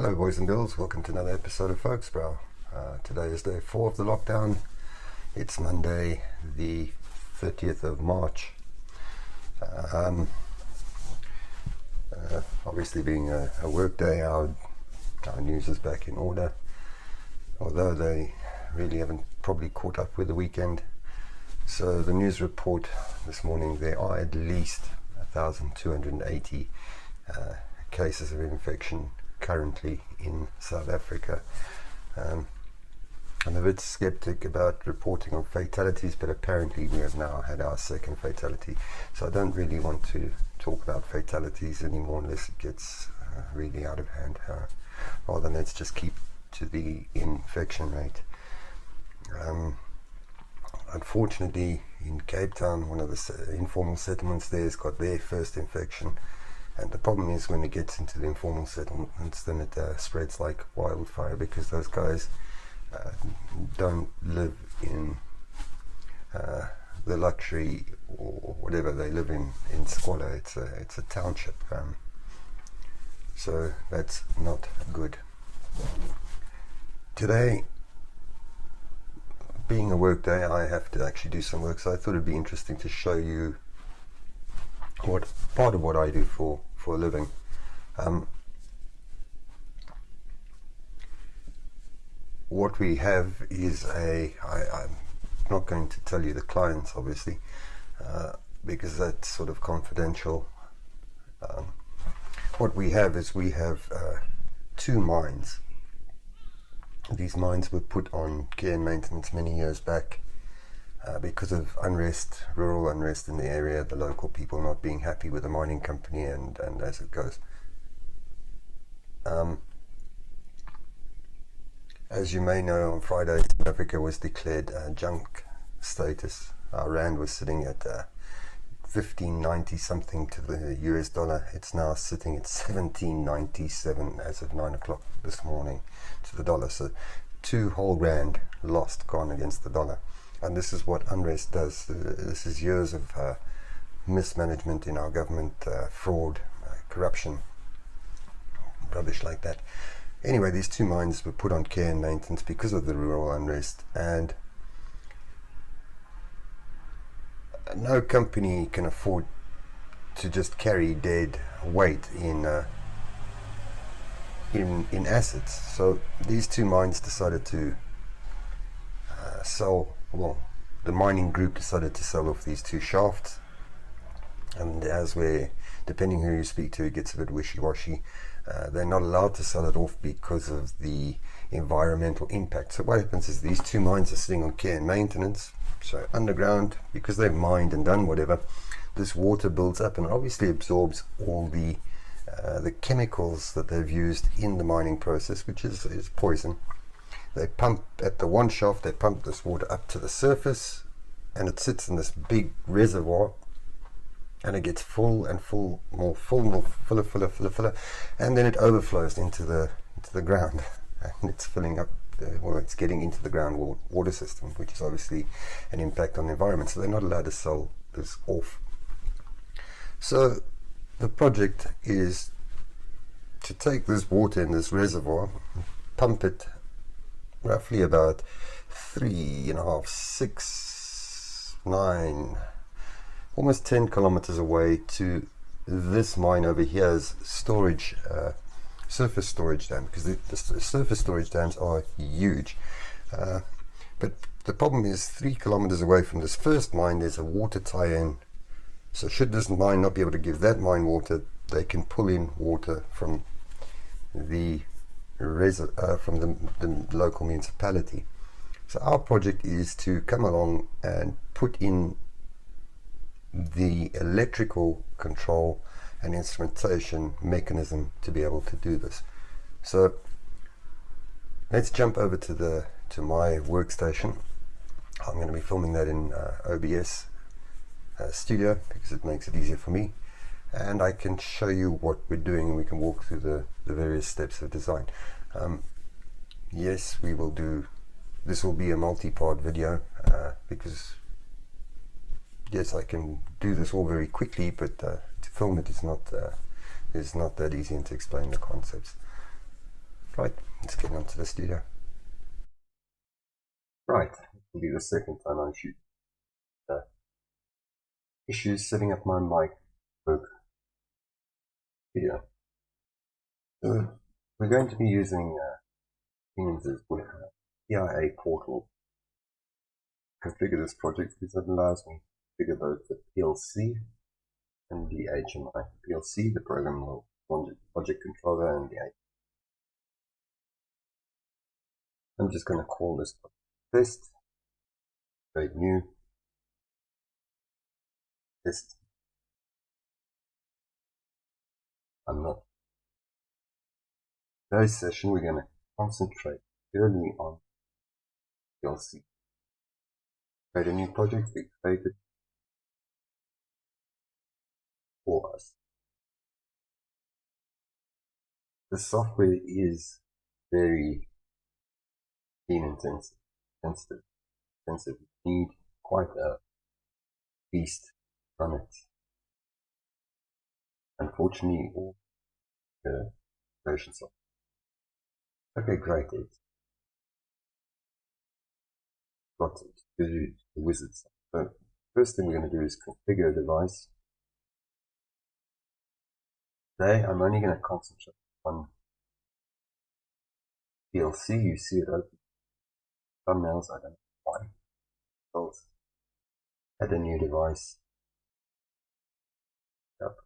Hello boys and girls, welcome to another episode of FoulkesBrau. Today is day 4 of the lockdown. It's Monday the 30th of March. Obviously being a work day, our news is back in order, although they really haven't probably caught up with the weekend. So the news report this morning, there are at least 1,280 cases of infection currently in South Africa. I'm a bit skeptic about reporting on fatalities, but apparently we have now had our second fatality, so I don't really want to talk about fatalities anymore unless it gets really out of hand. Rather, let's just keep to the infection rate. Unfortunately, in Cape Town, one of the informal settlements there has got their first infection. And the problem is when it gets into the informal settlements, then it spreads like wildfire, because those guys don't live in the luxury or whatever. They live in squalor. It's a township. So that's not good. Today, being a work day, I have to actually do some work, so I thought it'd be interesting to show you what part of what I do for a living. What we have is I'm not going to tell you the clients, obviously, because that's sort of confidential. What we have is two mines. These mines were put on care and maintenance many years back. Because of unrest, rural unrest in the area, the local people not being happy with the mining company, and as it goes. As you may know, on Friday, South Africa was declared junk status. Our rand was sitting at 15.90 something to the US dollar. It's now sitting at 17.97 as of 9 o'clock this morning to the dollar. So 2 whole rand lost, gone against the dollar. And this is what unrest does. This is years of mismanagement in our government, fraud, corruption, rubbish like that. Anyway, these 2 mines were put on care and maintenance because of the rural unrest, and no company can afford to just carry dead weight in assets. So these 2 mines decided to the mining group decided to sell off these 2 shafts, and as we're, depending who you speak to, it gets a bit wishy-washy. They're not allowed to sell it off because of the environmental impact. So what happens is these 2 mines are sitting on care and maintenance, so underground, because they've mined and done whatever, this water builds up and obviously absorbs all the chemicals that they've used in the mining process, which is poison. They pump at the one shaft, they pump this water up to the surface, and it sits in this big reservoir, and it gets fuller, and then it overflows into the ground, and it's filling up, it's getting into the groundwater system, which is obviously an impact on the environment. So they're not allowed to sell this off. So the project is to take this water in this reservoir, pump it roughly about 3.5, 6, 9, almost 10 kilometers away to this mine over here's storage, surface storage dam, because the surface storage dams are huge. But the problem is 3 kilometers away from this first mine there's a water tie-in. So should this mine not be able to give that mine water, they can pull in water from the local municipality. So our project is to come along and put in the electrical control and instrumentation mechanism to be able to do this. So let's jump over to my workstation. I'm going to be filming that in OBS Studio because it makes it easier for me, and I can show you what we're doing, and we can walk through the various steps of design. Yes, we will do, this will be a multi-part video, because yes, I can do this all very quickly, but to film it is not that easy, and to explain the concepts. Right, let's get on to the studio. Right, it will be the second time I shoot. Issues setting up my mic video. So we're going to be using Siemens' PIA portal to configure this project because it allows me to configure both the PLC and the HMI. PLC, the Programmable Logic Controller, and the HMI. I'm just going to call this test, create new, test. I'm not. Today's session we're going to concentrate purely on PLC. Create a new project, we create it for us. The software is very intensive. You need quite a beast on it. Unfortunately, all the versions of it. Okay, great. It's got to do the wizards. So first thing we're going to do is configure a device. Today I'm only going to concentrate on PLC. You see it open. Thumbnails, I don't know why. Both. Add a new device. Yep.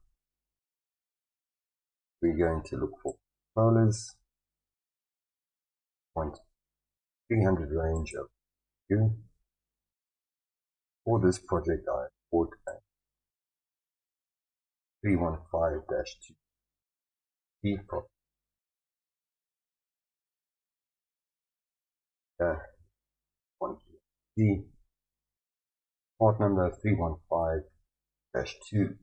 We're going to look for controllers. 300 range of view. For this project I bought a 315-2 B prop. The part number 315-2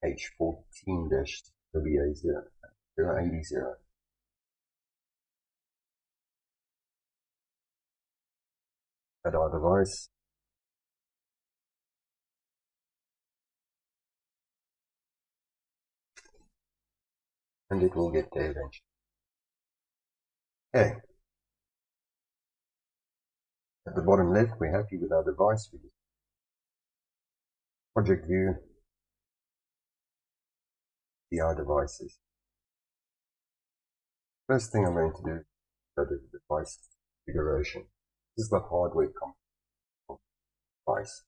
H14-WA080. Add our device. And it will get there eventually. Okay. At the bottom left, we're happy with our device. We just project view, see our devices. First thing I'm going to do is go to the device configuration. This is the hardware device.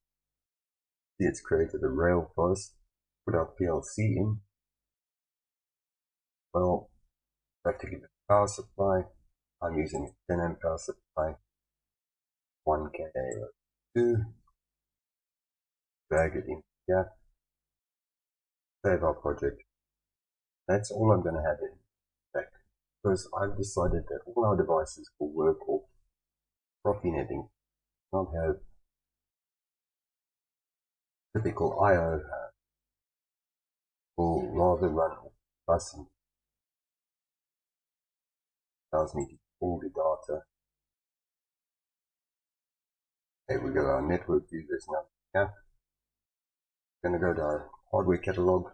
See, it's created a rail for us. Put our PLC in. Well, I have to give it a power supply. I'm using a 10 amp power supply. 1 KA2. Drag it in here. Save our project. That's all I'm going to have in fact, because I've decided that all our devices will work off Profinet, not have typical I/O. Will rather run off bus and allows me to pull the data. There we go, our network view. There's nothing here. I'm going to go to our hardware catalog.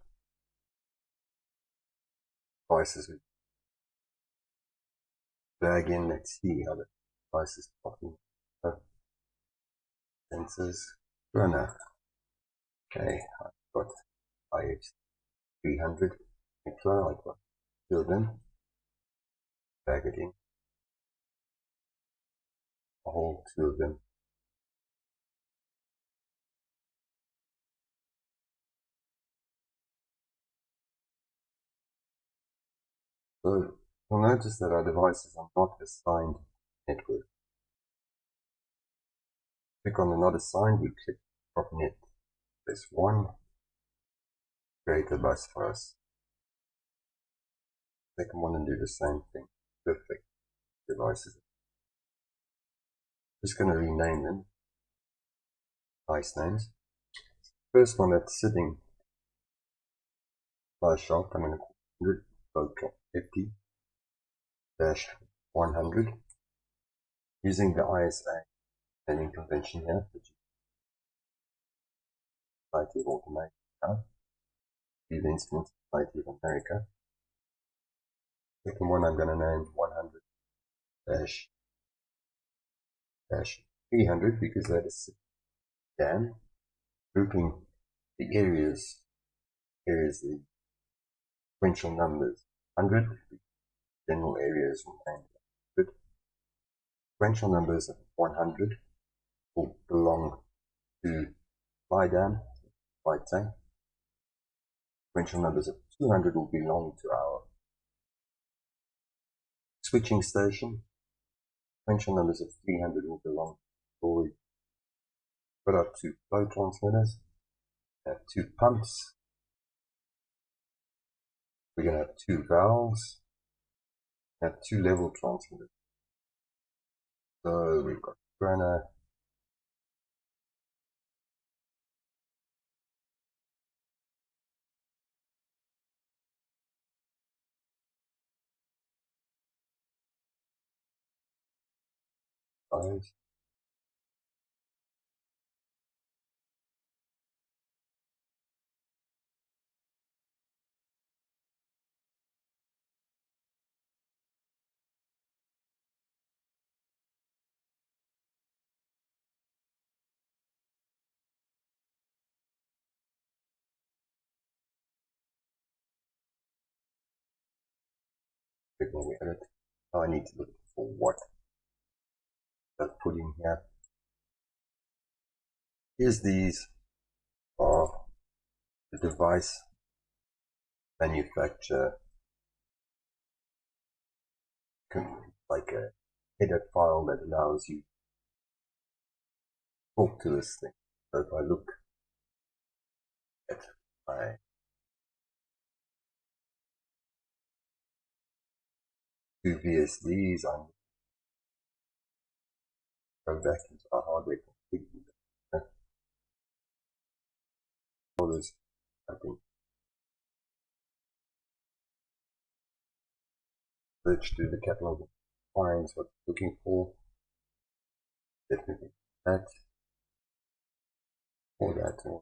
Devices with drag in. Let's see how the devices popping up. Sensors. Runner. Okay, I've got IH300. I've got 2 of them. Drag it in. A whole 2 of them. So you'll notice that our devices are not assigned network. Click on the not assigned, we click Profinet. There's 1. Create a bus for us. Second one and do the same thing. Perfect. Devices. Just going to rename them. Nice names. First one that's sitting by shaft, I'm going to call 100 FT-100 using the ISA naming convention here, which is Society of Automation, the Instruments Society of America. Second one I'm going to name 100 dash 300 because that is dam. Grouping the areas, the sequential numbers 100, general areas remain 100. Sequential numbers of 100 will belong to my dam, my tank. Sequential numbers of 200 will belong to our switching station. Sequential numbers of 300 will belong to storage. Put up 2 flow transmitters, have 2 pumps. We're going to have 2 valves, have 2 level transmitters. So we've got runner, guys. When we edit, I need to look for what I've put in here. Here's these are the device manufacturer, like a header file that allows you to talk to this thing. So if I look at my two VSDs, I'm go back into our hardware completely. Controllers, I think. Search through the catalog, finds what I'm looking for. Definitely that or that or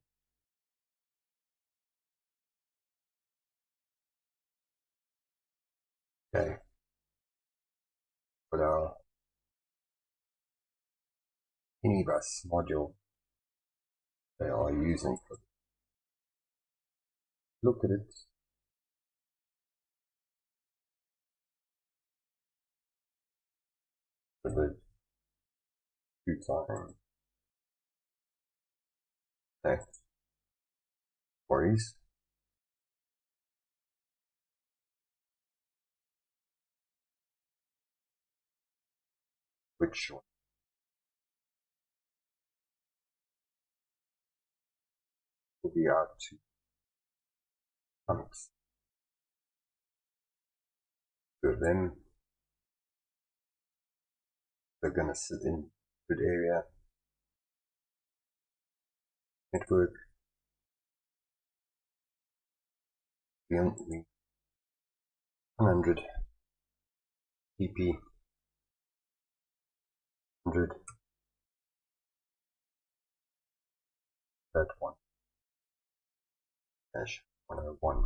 okay. But our Minibus module they are using for this. Look at it. For the 2 times. Okay. Worries. Which one? Will be our 2 pumps. So then they're going to sit in good area network. We 100 PP 100 that one dash 101.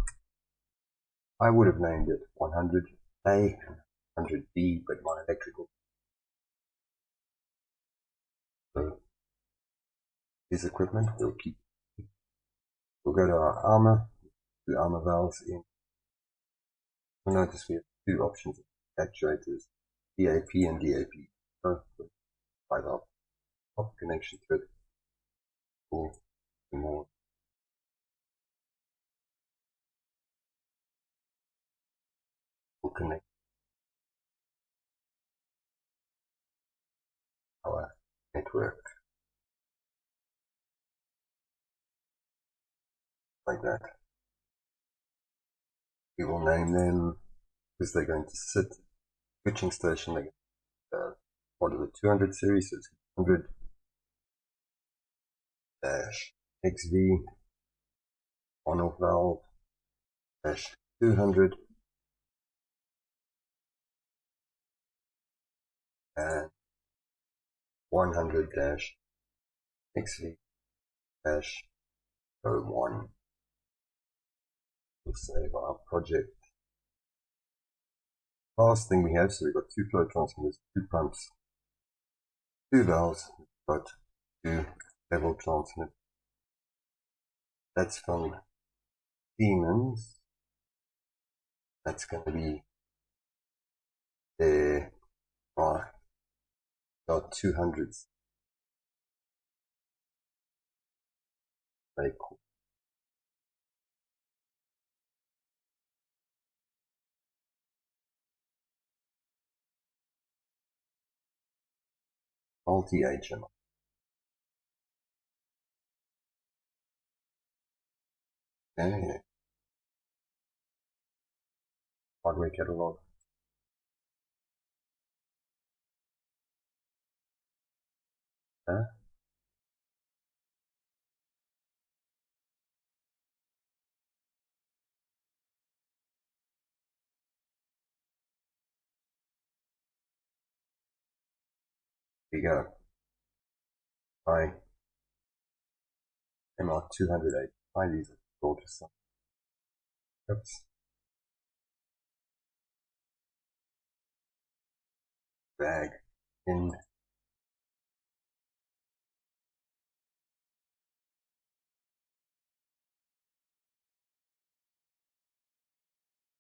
I would have named it 100A and 100B, but my electrical. So this equipment we'll keep. We'll go to our armor, the armor valves in. You'll notice we have 2 options of actuators, DAP and DAP. So by the top connection to it for the more will connect our network like that. We will name them because they're going to sit switching station. They're part of the 200 series, so it's 100 dash XV on off valve dash 200 and 100 dash XV dash 01. We'll save our project Last thing we have, so we've got 2 flow transmitters, 2 pumps, 2 valves, we've got 2 level transmitters. That's from Siemens. That's going to be there are about 200s. Very cool. Multi-HMI. Okay. Hardware catalog. Huh? Here we go. I MR208. I these are gorgeous. Oops. Bag in.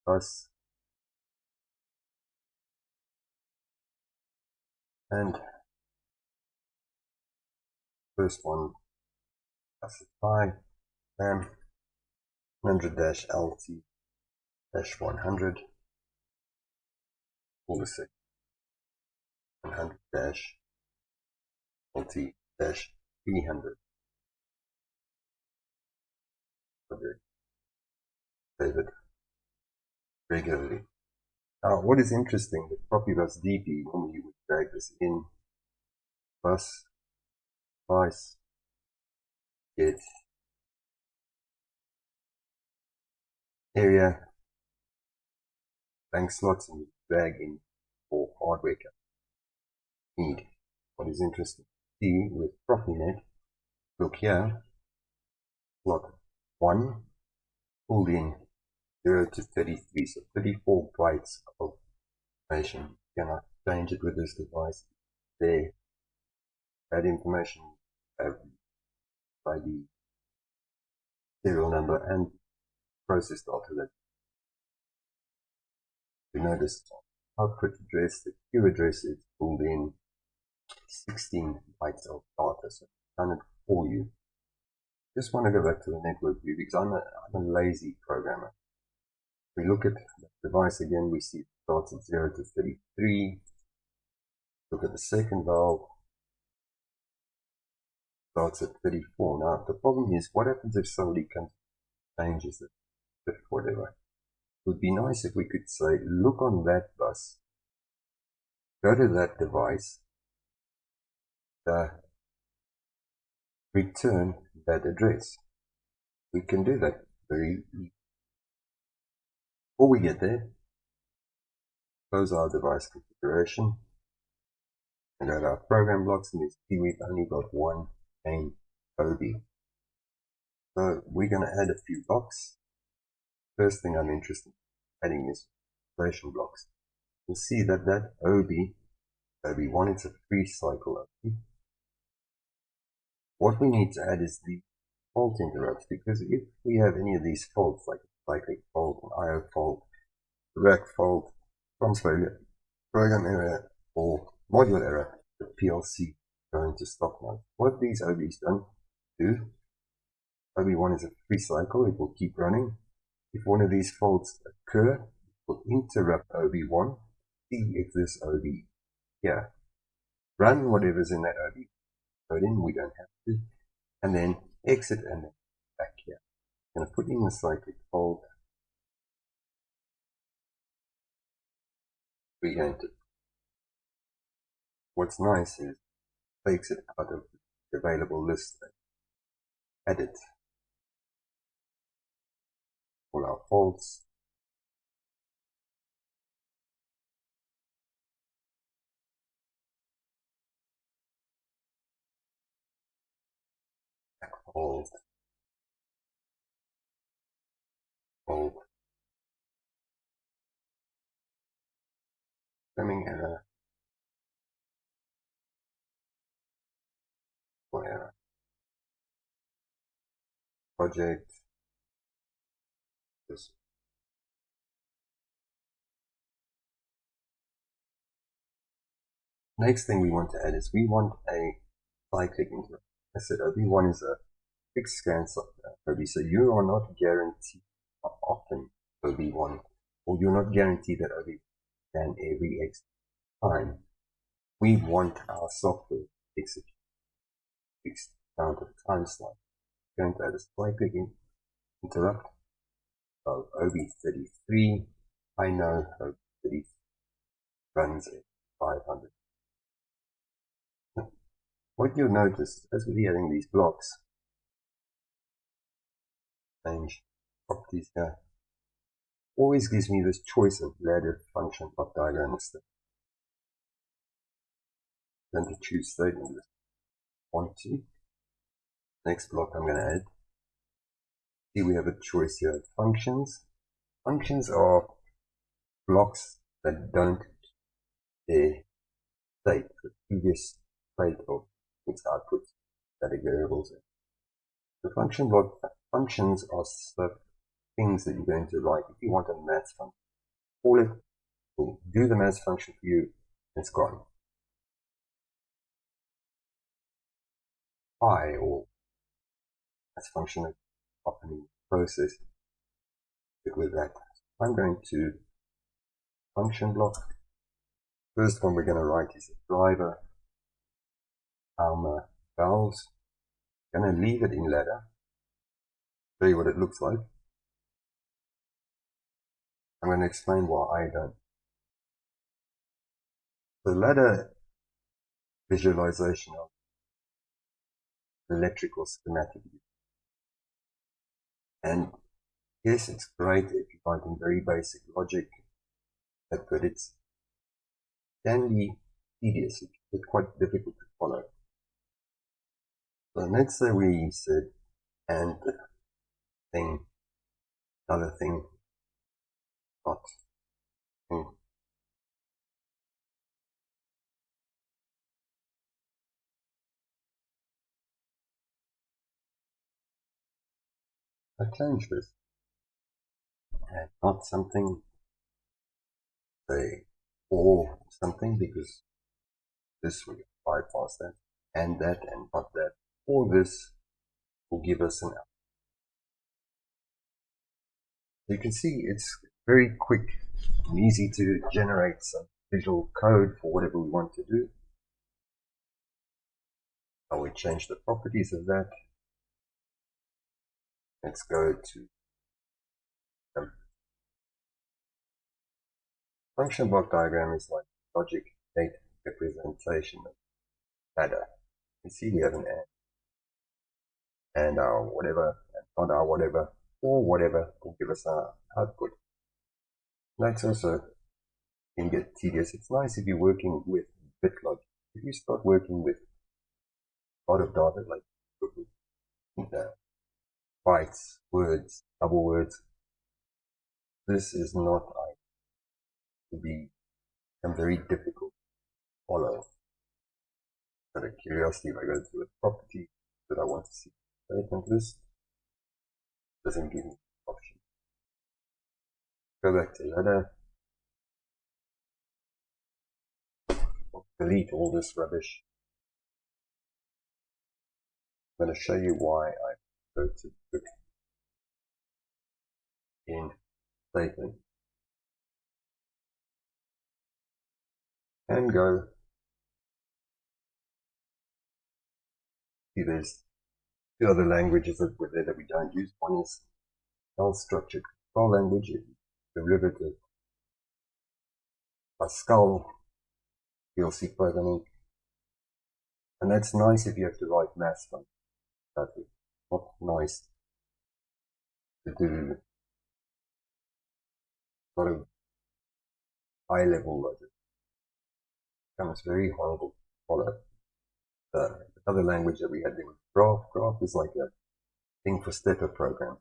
Bus. And first one, classify 100-LT-100. All the same. 100-LT-300. Save it regularly. Now, what is interesting, the Profibus DB, normally you would drag this in, bus, device, get, area, blank slots, and you drag in for hardware need. What is interesting to see with Profinet, look here, slot 1, pulled in 0 to 33, so 34 bytes of information. You cannot change it with this device. There, that information by the serial number and process data that you notice. Output address, the queue address is pulled in 16 bytes of data, so it's done it for you. Just want to go back to the network view because I'm a lazy programmer. If we look at the device again, we see it starts at 0 to 33. Look at the second valve, starts at 34. Now the problem is, what happens if somebody comes and changes it, whatever? It would be nice if we could say, look on that bus, go to that device, return that address. We can do that very easily. Before we get there, close our device configuration and go to our program blocks, and you see we've only got one main OB. So we're going to add a few blocks. First thing I'm interested in adding is operation blocks. You'll see that OB1, it's a 3-cycle OB. What we need to add is the fault interrupts, because if we have any of these faults, like a cyclic fault, an IO fault, rack fault, transfer program error, or module error, the PLC go into stop mode. What these OBs don't do, OB1 is a 3-cycle, it will keep running. If one of these faults occur, it will interrupt OB1, see if this OB here, run whatever's in that OB, put in, we don't have to, and then exit and then back here. I'm going to put in the cyclic fault, re-enter. What's nice is it takes it out of the available list, edit all our faults, fault, fault, Programming error. What error? Project. This. Next thing we want to add is we want a cyclic interrupt. I said OB1 is a fixed scan software, OB, so you are not guaranteed how often OB1, or you're not guaranteed that OB can every X time. We want our software to execute fixed amount of time slot. We're going to add a cyclic interrupt of OB33. I know OB33 runs at 500. What you'll notice as we're adding these blocks, change properties here, always gives me this choice of ladder function block diagram instead. I'm going to choose statement list. Want to. Next block I'm going to add. See, we have a choice here of functions. Functions are blocks that don't their state, the previous state of its output static variables. The function block functions are the things that you're going to write. If you want a math function, call it, will do the math function for you, and it's gone. Or math function often process it with that. I'm going to function block. First one we're going to write is a driver valves. I'm going to leave it in ladder. Show you what it looks like. I'm going to explain why I don't. The ladder visualization of electrical schematic. And yes, it's great if you're writing very basic logic, but it can be tedious. It's quite difficult to follow. So let's say we said and thing, another thing, not thing. I change this and not something, say, or something, because this will bypass that, and that, and not that, or this will give us an out. You can see it's very quick and easy to generate some visual code for whatever we want to do. Now we change the properties of that. Let's go to function block diagram is like logic gate representation of ladder. You see we have an and our whatever, and not our whatever, or whatever will give us our output. That's also can get tedious. It's nice if you're working with bit logic. If you start working with a lot of data, like bytes, words, double words, this is not to become very difficult to follow. Out of curiosity, if I go to a property that I want to see statement list, doesn't give me the option. Go back to ladder. Delete all this rubbish. I'm going to show you why I go to put in statement and go. See, there's two other languages that were there that we don't use. One is structured control language, derivative Pascal, PLC programming, and that's nice if you have to write math functions. That's not nice to do sort of high level logic. It becomes very horrible to follow. The other language that we had there was graph. Graph is like a thing for stepper program,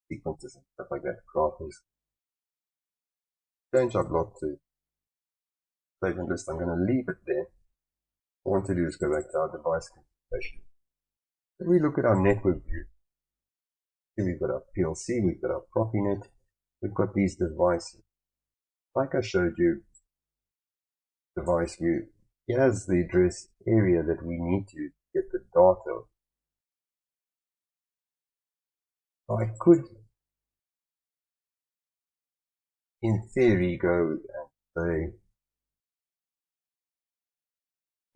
sequences and stuff like that. Graph is change our block to save and list. I'm going to leave it there. What I want to do is go back to our device configuration. If we look at our network view, here we've got our PLC, we've got our Profinet, we've got these devices. Like I showed you, device view, here's the address area that we need to get the data. I could, in theory, go and say,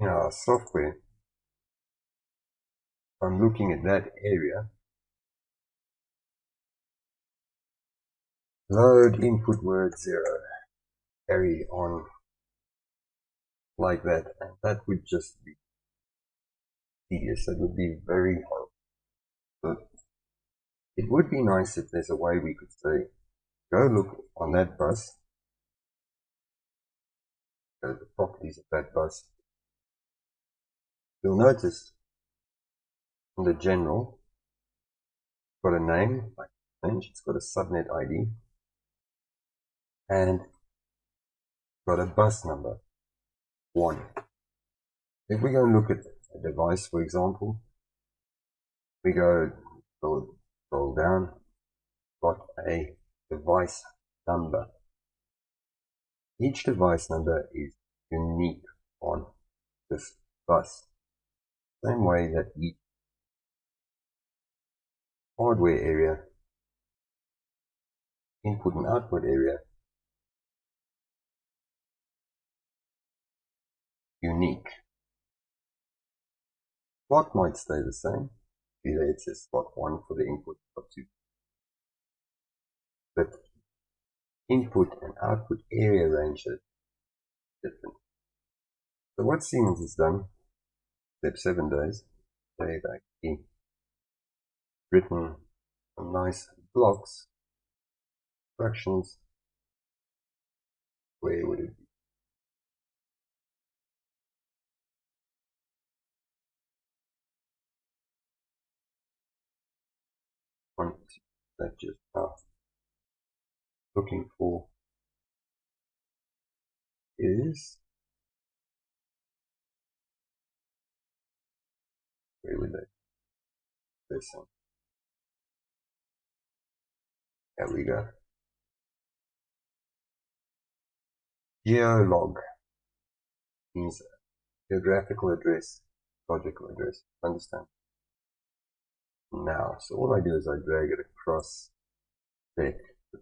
our software, I'm looking at that area, load input word 0, carry on like that, and that would just be tedious. That would be very hard. But it would be nice if there's a way we could say, go look on that bus, go to the properties of that bus. You'll notice in the general, it's got a name, like change, it's got a subnet ID, and got a bus number, 1. If we go and look at a device, for example, we go scroll down, got a device number. Each device number is unique on this bus. Same way that each hardware area, input and output area, unique. Slot might stay the same. Here it says slot 1 for the input, slot 2. But input and output area range is different. So what Siemens has done, step 7 days, they've actually written some nice blocks, instructions. Where would it be? One that just looking for is, where would they? This one. There we go. Geolog means geographical address, logical address. Understand? Now, so all I do is I drag it across there. The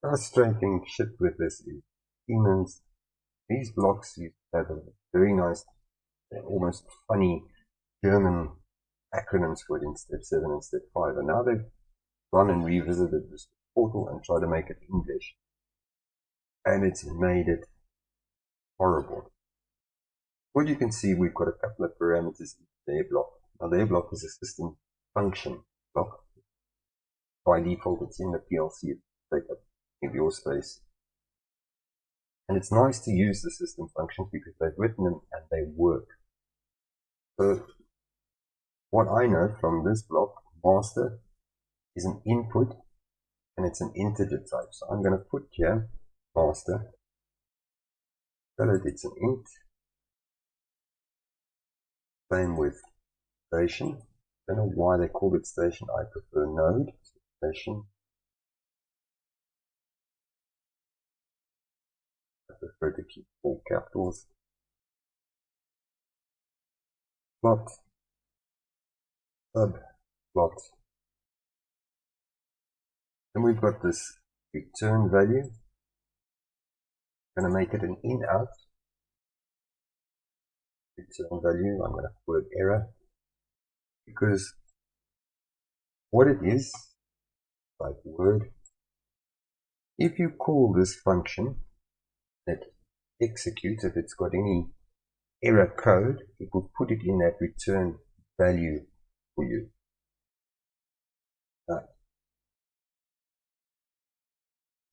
frustrating shit with this is Siemens. These blocks have a very nice, almost funny German acronyms for it in step 7 and step 5. And now they've gone and revisited this portal and tried to make it English. And it's made it horrible. What you can see, we've got a couple of parameters in their block. Now their block is a system function block. By default, it's in the PLC to take up your space. And it's nice to use the system functions because they've written them and they work. So what I know from this block, master is an input and it's an integer type. So I'm going to put here master, tell it it's an int. Same with station. I don't know why they called it station. I prefer node. Station. I prefer to keep all capitals. Plot. Sub. Plot. Then we've got this return value. I'm going to make it an in-out. Return value. I'm going to call it error. Because what it is, like word, if you call this function, it executes, if it's got any error code, it will put it in that return value for you. Right.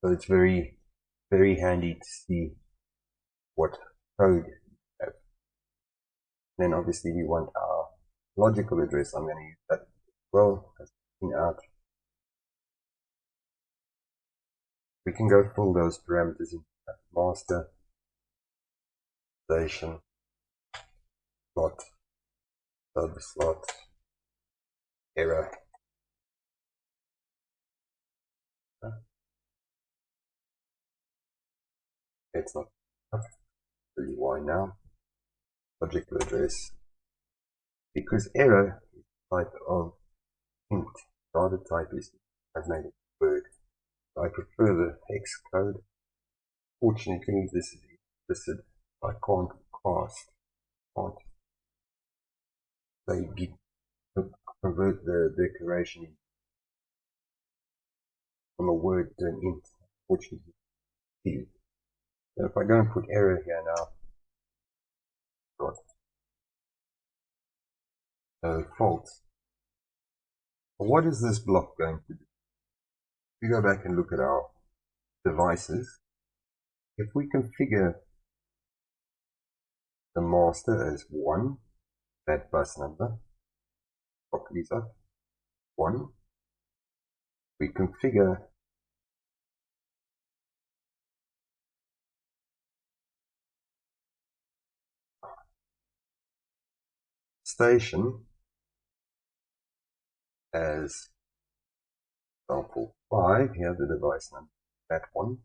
So it's very, very handy to see what code you have. Then obviously we want our logical address. I'm going to use that as well as in out. We can go fill those parameters in master. station, slot, sub-slot, error. It's not really why now. Logical address. Because error is a type of int. Data type is I've made it word. I prefer the hex code. Fortunately, this is implicit. I can't cast. Can't convert the declaration from a word to an int. Fortunately, so if I go and put error here now, got false. What is this block going to do? If we go back and look at our devices, if we configure the master as 1, that bus number, copy these up, 1, we configure station as example 5, here the device number, that one.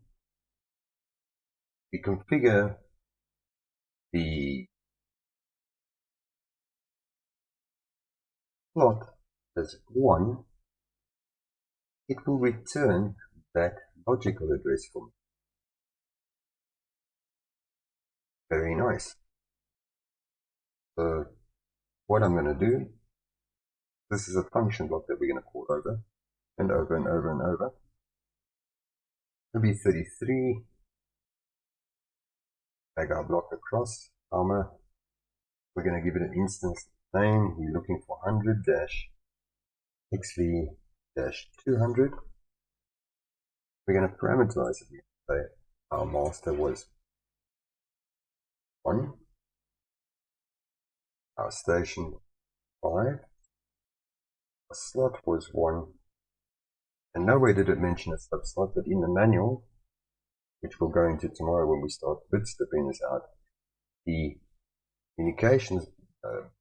We configure the slot as 1, it will return that logical address for me. Very nice. So what I'm going to do, this is a function block that we're going to call over and over and over and over. It'll be 33. Drag our block across, comma. We're going to give it an instance name. We're looking for 100-xv-200. We're going to parameterize it. Say our master was 1. Our station 5. Our slot was 1. And nowhere did it mention a subslot, but in the manual, which we'll go into tomorrow when we start bit stripping this out, the communications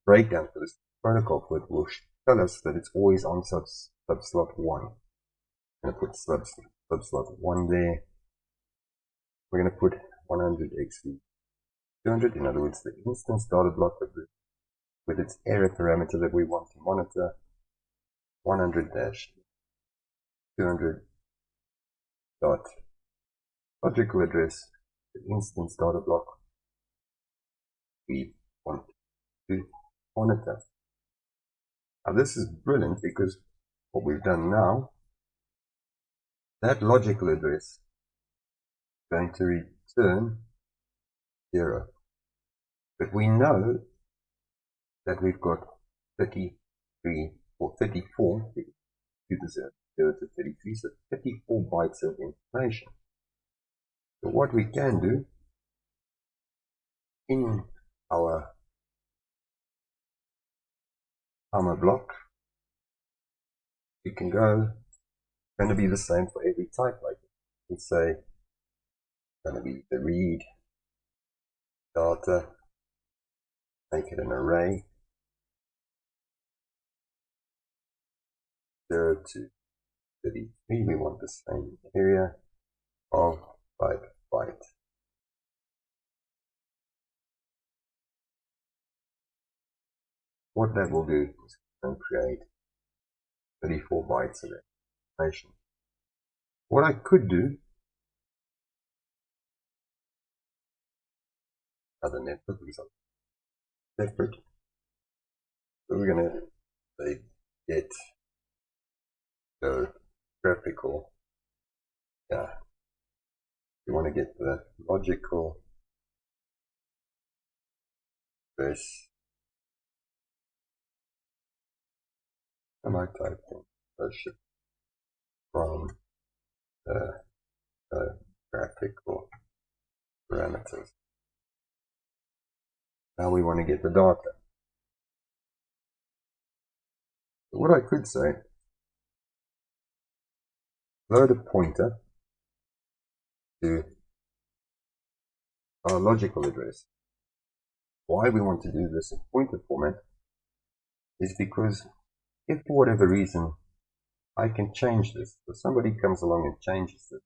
breakdown for this protocol for it will tell us that it's always on subslot 1. I'm going to put subslot 1 there. We're going to put 100-xv-200, in other words, the instance data block with its error parameter that we want to monitor, 100-200 dot logical address, the instance data block we want to monitor. Now this is brilliant because what we've done now, that logical address is going to return 0. But we know that we've got 33 or 34, to the 0 to 33, so 34 bytes of information. So what we can do in our timer block, we can go, it's going to be the same for every type, like we say, it's going to be the read data, make it an array, 0 to 33, we want the same area of byte. What that will do is create 34 bytes of information. What I could do, other network result, separate. So we're going to say get the graphical. Yeah, you want to get the logical address. I might type in worship from the graphical parameters. Now we want to get the data. So what I could say, load a pointer to our logical address. why we want to do this in pointer format is because if for whatever reason I can change this, so somebody comes along and changes it,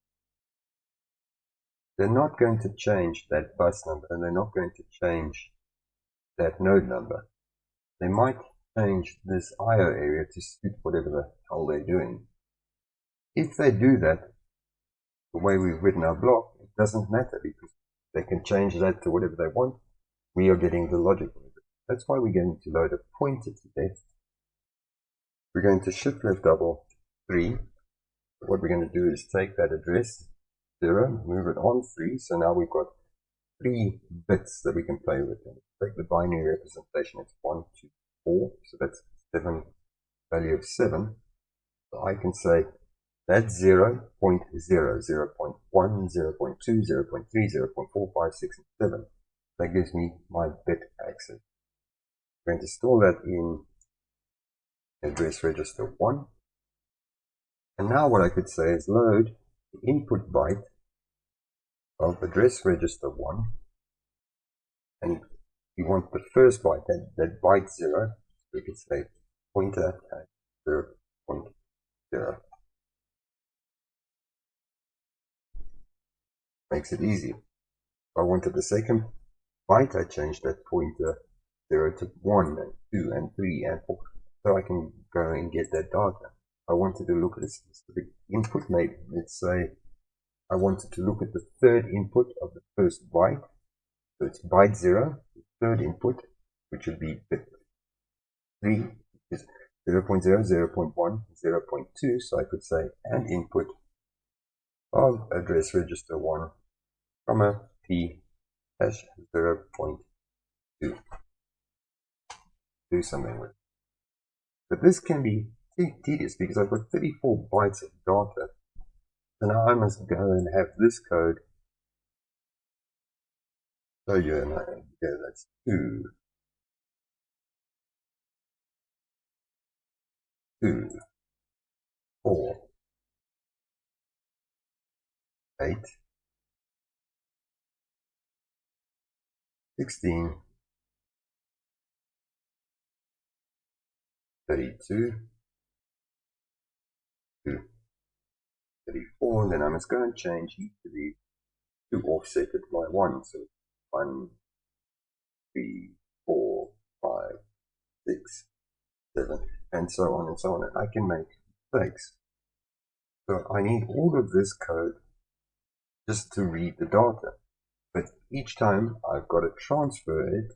they're not going to change that bus number and they're not going to change that node number. They might change this IO area to suit whatever the hell they're doing. If they do that, the way we've written our block, it doesn't matter because they can change that to whatever they want. We are getting the logic of it. That's why we're going to load a pointer to depth. We're going to shift left double 3. What we're going to do is take that address 0, move it on 3. So now we've got 3 bits that we can play with. Take the binary representation. It's 1, 2, 4. So that's 7, value of 7. So I can say that's 0, 0.0, 0, 0.1, 0, 0.2, 0, 0.3, 0, 0.4, 5, 6, and 7. That gives me my bit access. I'm going to store that in address register 1. And now what I could say is load the input byte of address register 1. And we want the first byte, that byte 0. We could say pointer at 0.0. Makes it easy. If I wanted the second byte, I change that pointer 0 to 1 and 2 and 3 and 4. So I can go and get that data. I wanted to look at a specific input. Maybe let's say I wanted to look at the third input of the first byte. So it's byte 0, the third input, which would be bit 3, is 0.0, 0.1, 0.2. So I could say an input of address register 1, comma P hash 0.2. Do something with it. But this can be tedious because I've got 34 bytes of data. So now I must go and have this code. So yeah, that's 2, 2, 4, 8, 16, 32, 34, and then I must go and change each of these to offset it by 1. So 1, 3, 4, 5, 6, 7, and so on and so on. And I can make mistakes. So I need all of this code just to read the data. But each time I've got to transfer it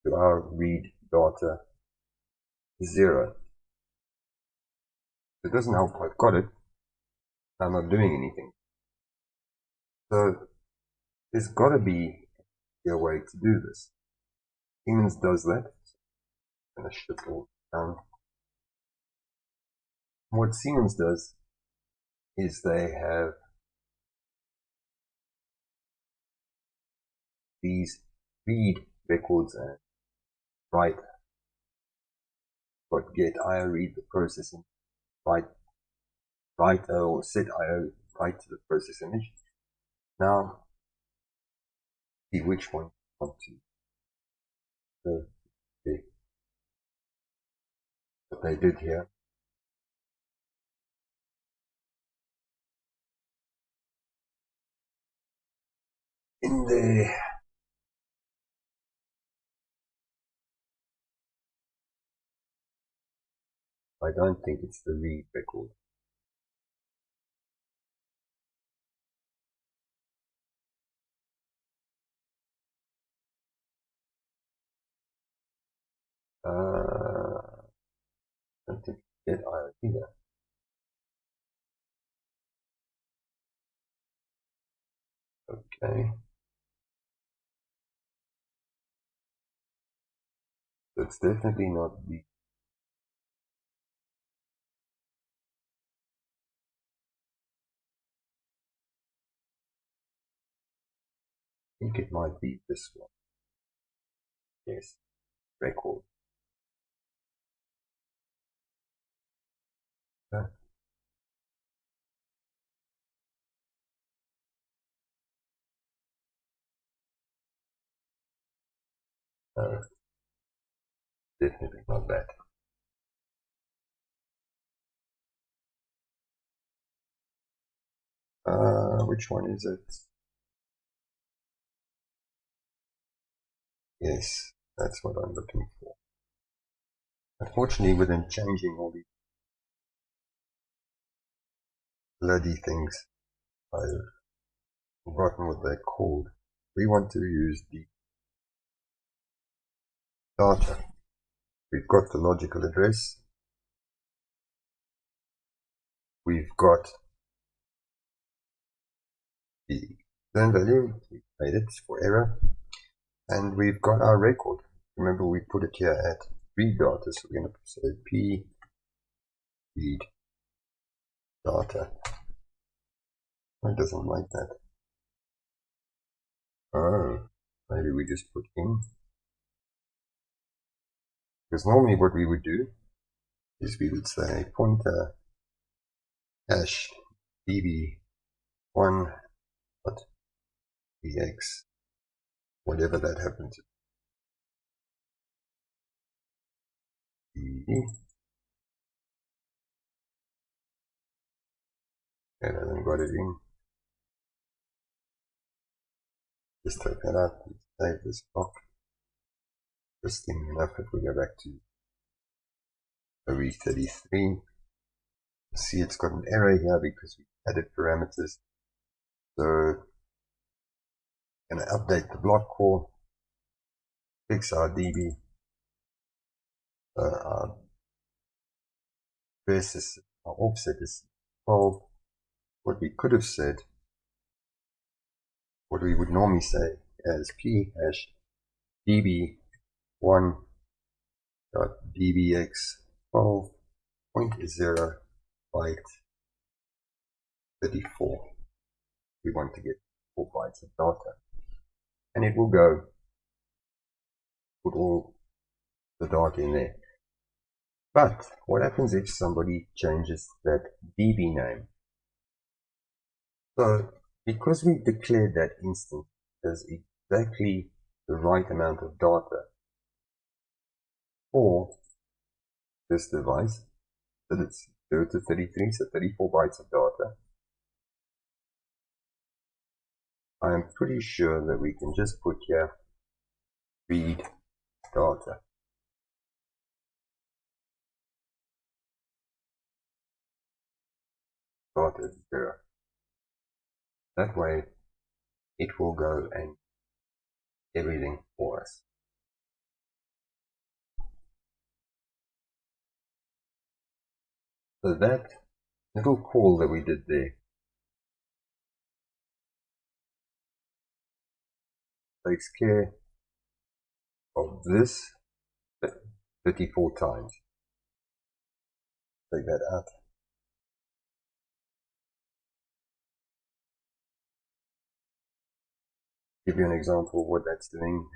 to our read data 0. It doesn't help I've got it. I'm not doing anything. So there's got to be a way to do this. Siemens does that. I'm going to shift all down. What Siemens does is they have these read records and write. But get IO read the processing, write or set IO write to the process image. Now see which one I want to. So, okay. What they did here. In the I don't think it's the read record. I don't think get IO either. Okay. So it's definitely not the. I think it might be this one. Yes, record. Okay. No, definitely not that. Which one is it? Yes, that's what I'm looking for. Unfortunately, within changing all these bloody things, I've forgotten what they're called. We want to use the data. We've got the logical address. We've got the return value. We made it for error. And we've got our record. Remember, we put it here at read data, so we're going to say p read data. It doesn't like that. Oh, maybe we just put in. Because normally what we would do is we would say pointer hash db1 dot dx, whatever that happens to be. And I then got it in. Just take that out, save this block. Interesting enough, if we go back to OE33, see it's got an error here because we added parameters. So I'm going to update the block call, fix our DB, our address is, our offset is 12. What we could have said, what we would normally say as p hash db1 dot dbx 12.0 byte 34. We want to get 4 bytes of data, and it will go put all the data in there. But what happens if somebody changes that DB name? So because we declared that instance as exactly the right amount of data for this device, that it's 0 to 33, so 34 bytes of data, I am pretty sure that we can just put here read data. Data is 0. That way it will go and everything for us. So that little call that we did there takes care of this 34 times. Take that out. Give you an example of what that's doing.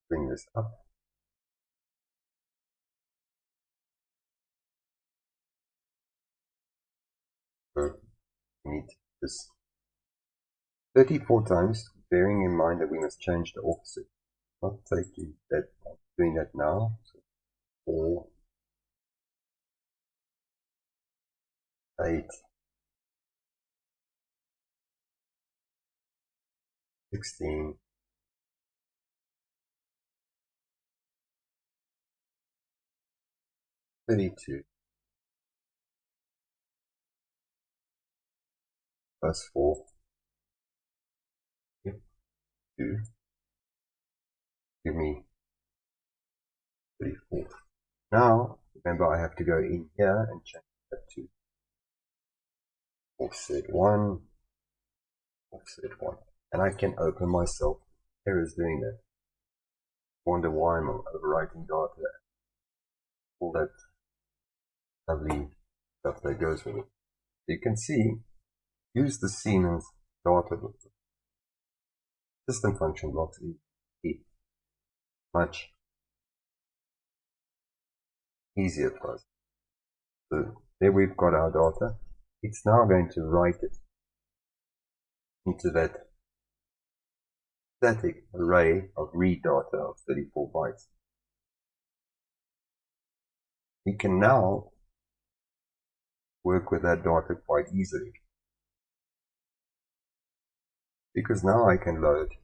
Bring this up. So we need this 34 times, bearing in mind that we must change the offset. Not taking that, doing that now. So 4, 8, 16, 32 plus 4, 2, give me 34. Now, remember I have to go in here and change that to offset 1, offset 1. And I can open myself errors doing that. Wonder why I'm overwriting data. All that lovely stuff that goes with it. You can see, use the Siemens data system function blocks is much easier for us. So there we've got our data. It's now going to write it into that static array of read data of 34 bytes. We can now work with that data quite easily, because now I can load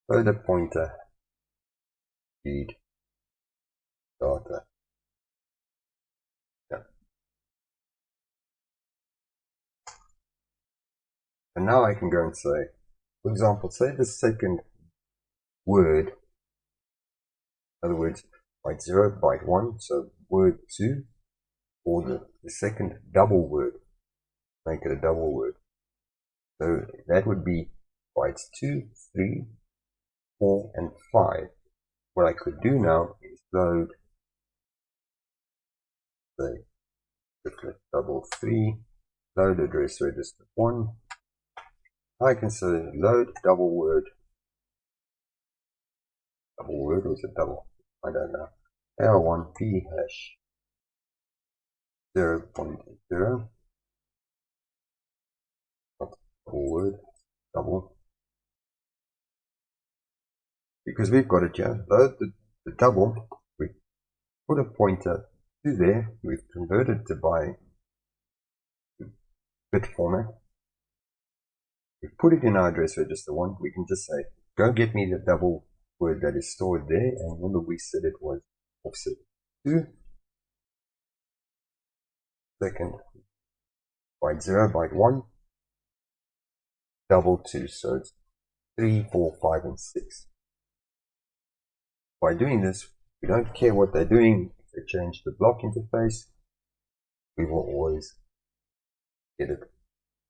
a pointer read data. Yeah. And now I can go and say, for example, say the second word, in other words, byte 0, byte 1, so word 2, or the second double word, make it a double word. So that would be bytes 2, 3, 4, and 5. What I could do now is load, say, double 3, load address register 1. I can say load double word or is it double? I don't know. L1 P hash 0.0. Not double word, double. Because we've got it here. Load the double. We put a pointer to there. We've converted to by bit format. We put it in our address register 1. We can just say, go get me the double word that is stored there. And remember, we said it was offset 2. Second, byte 0, byte 1, double 2. So it's 3, 4, 5, and 6. By doing this, we don't care what they're doing. If they change the block interface, we will always get it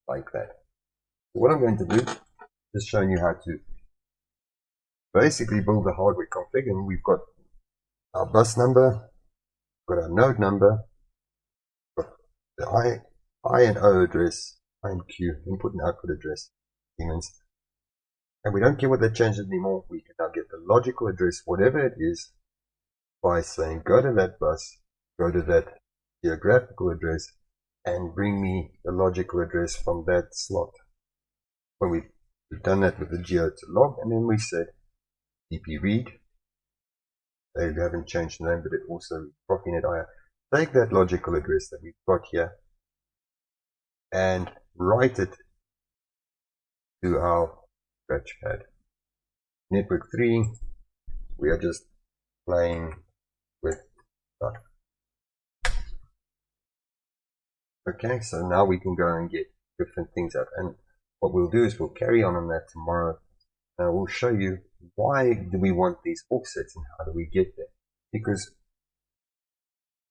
like that. So what I'm going to do is show you how to basically build the hardware config, and we've got our bus number, we've got our node number, we've got the I and O address, I and Q, input and output address, humans. And we don't care what that changes anymore. We can now get the logical address, whatever it is, by saying go to that bus, go to that geographical address, and bring me the logical address from that slot. When we've done that with the geo to log, and then we said dp read. They haven't changed the name, but it also Profinet IR. Take that logical address that we've got here and write it to our scratchpad. Network 3, we are just playing with stuff. Okay, so now we can go and get different things out. And what we'll do is we'll carry on that tomorrow. We'll show you why do we want these offsets and how do we get there. Because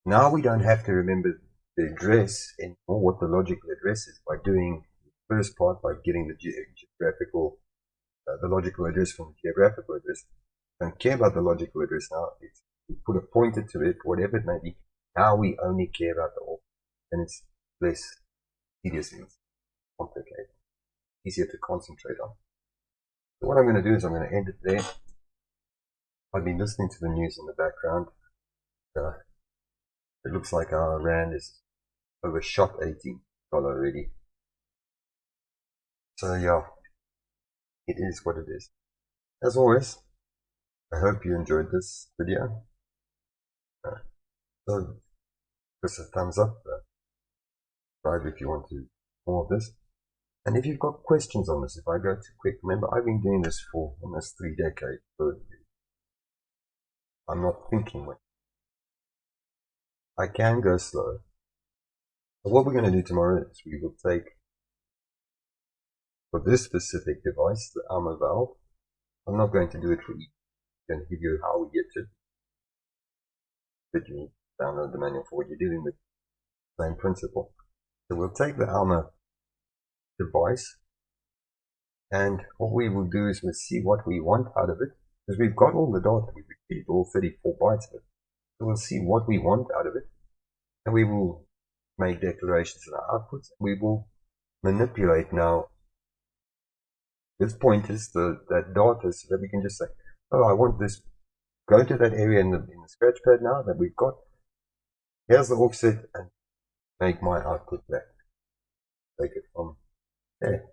now we don't have to remember the address and what the logical address is by doing the first part, by getting the geographical the logical address from the geographical address. Don't care about the logical address now. We put a pointer to it, whatever it may be. Now we only care about the offset, and it's less tedious and complicated, easier to concentrate on. So what I'm going to do is I'm going to end it there. I've been listening to the news in the background. It looks like our rand is overshot $18 already. So yeah. It is what it is. As always, I hope you enjoyed this video. So, give us a thumbs up, subscribe if you want to more of this. And if you've got questions on this, if I go too quick, remember I've been doing this for almost 3 decades, so I'm not thinking with. I can go slow. So what we're going to do tomorrow is we will take, for this specific device, the armor valve. I'm not going to do it for each. I'm going to give you how we get to it. But you download the manual for what you're dealing with. Same principle. So we'll take the armor device, and what we will do is we'll see what we want out of it, because we've got all the data. We've retrieved all 34 bytes of it. So we'll see what we want out of it, and we will make declarations in our outputs. We will manipulate now with pointers that data, so that we can just say, oh, I want this, go to that area in the scratchpad now that we've got. Here's the offset, and make my output back. Take it from there.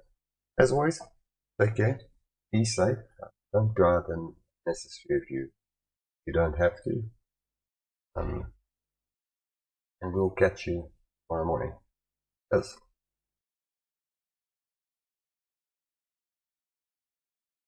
As always, take care. Be safe. Don't go out unnecessary if you don't have to. And we'll catch you tomorrow morning. Yes.